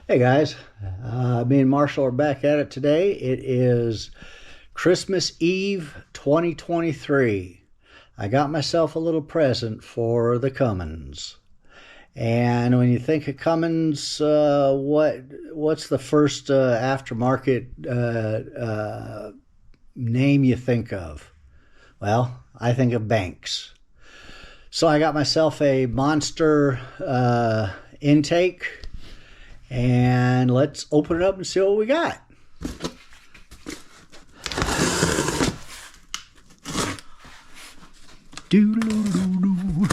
Hey guys, me and Marshall are back at it today. It is Christmas Eve 2023. I got myself a little present for the Cummins. And when you think of Cummins, what's the first aftermarket name you think of? Well, I think of Banks. So I got myself a Monster intake, and let's open it up and see what we got. Doo-doo-doo-doo.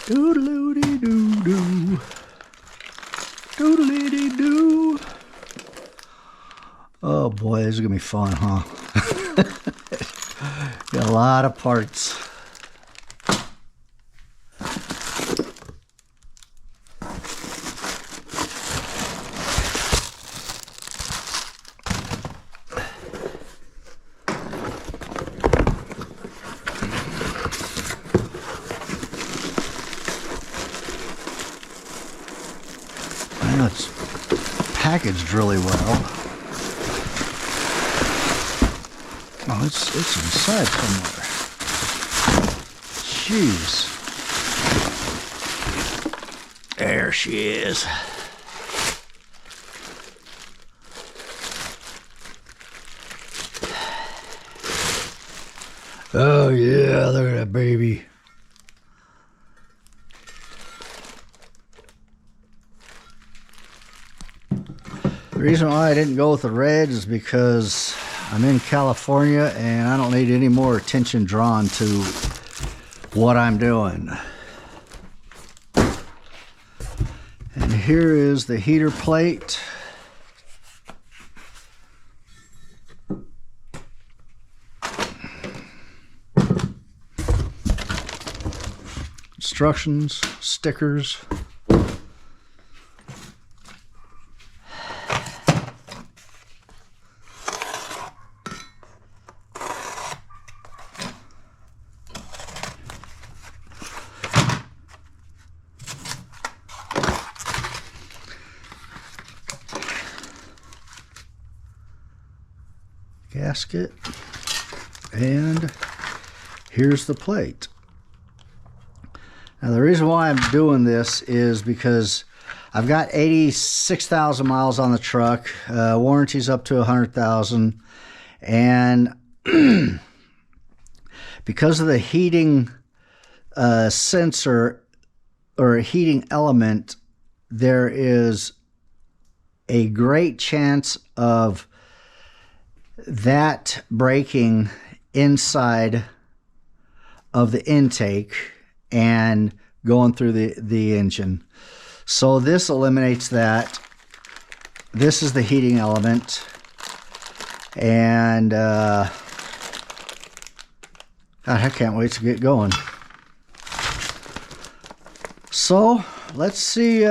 Doodle-doo-doo-doo. Doodle-doo-doo. Oh boy, this is gonna be fun, huh? Got a lot of parts. I know it's packaged really well. Oh, it's inside somewhere. Jeez. There she is. Oh yeah, look at that baby. The reason why I didn't go with the red is because I'm in California and I don't need any more attention drawn to what I'm doing. And here is the heater plate. Instructions, stickers. Gasket, and here's the plate. Now the reason why I'm doing this is because I've got 86,000 miles on the truck, warranty's up to 100,000, and because of the heating sensor or heating element, there is a great chance of that breaking inside of the intake and going through the engine. So this eliminates that. This is the heating element, and God, I can't wait to get going. So let's see.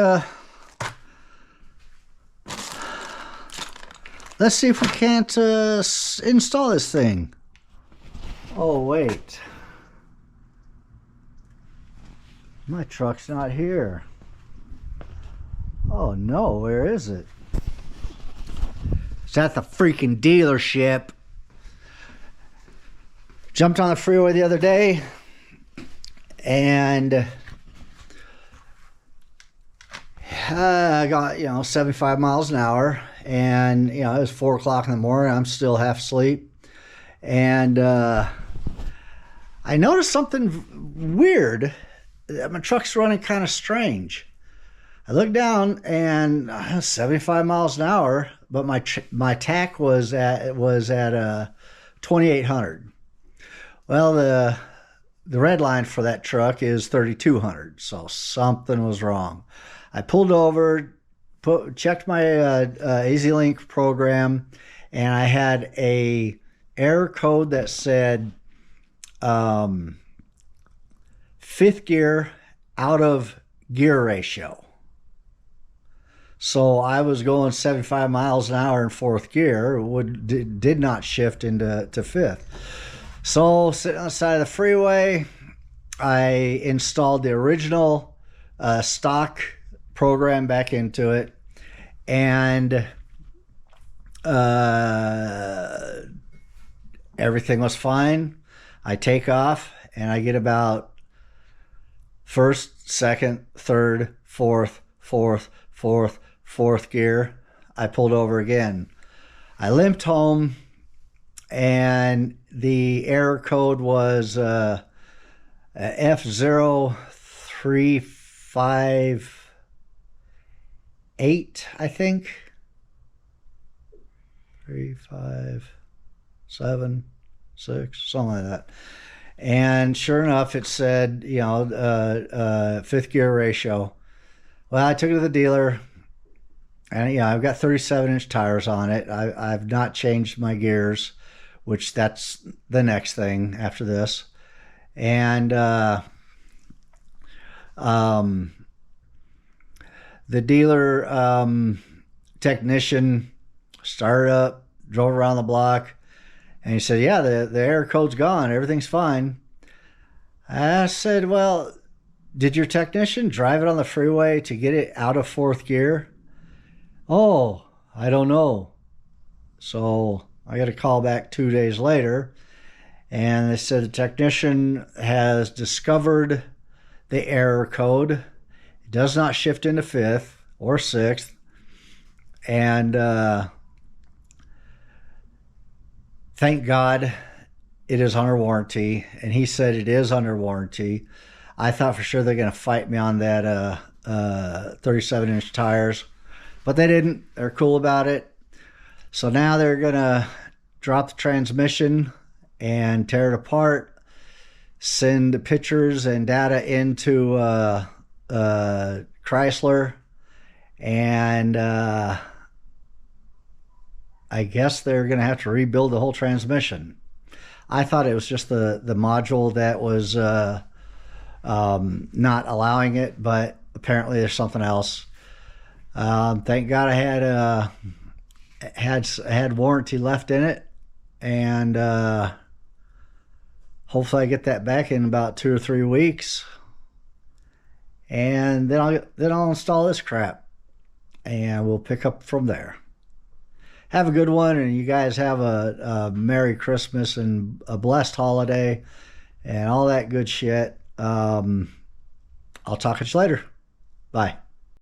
Let's see if we can't install this thing. Oh, wait. My truck's not here. Oh, no. Where is it? It's at the freaking dealership. Jumped on the freeway the other day, and I got, 75 miles an hour. And it was 4 o'clock in the morning. I'm still half asleep, and I noticed something weird. My truck's running kind of strange. I looked down, and 75 miles an hour, but my tach was at 2,800. Well, the red line for that truck is 3,200, so something was wrong. I pulled over, checked my EasyLink program, and I had a error code that said 5th gear out of gear ratio. So I was going 75 miles an hour in fourth gear, did not shift into fifth. So sitting on the side of the freeway, I installed the original stock program back into it, and everything was fine. I take off, and I get about first, second, third, fourth gear. I pulled over again. I limped home, and the error code was F0358, I think. 357, something like that. And sure enough, it said, fifth gear ratio. Well, I took it to the dealer, and I've got 37-inch tires on it. I've not changed my gears, which that's the next thing after this. And the dealer technician started up, drove around the block, and he said, yeah, the error code's gone. Everything's fine. I said, well, did your technician drive it on the freeway to get it out of fourth gear? Oh, I don't know. So I got a call back 2 days later, and they said the technician has discovered the error code. It does not shift into fifth or sixth. And thank God it is under warranty. And he said it is under warranty. I thought for sure they're going to fight me on that 37-inch tires, but they didn't. They're cool about it. So now they're going to drop the transmission and tear it apart, send pictures and data into Chrysler, and I guess they're going to have to rebuild the whole transmission. I thought it was just the module that was not allowing it, but apparently there's something else. Thank God I had warranty left in it, and hopefully I get that back in about 2 or 3 weeks, and then I'll install this crap, and we'll pick up from there. Have a good one, and you guys have a Merry Christmas and a blessed holiday and all that good shit. I'll talk to you later. Bye.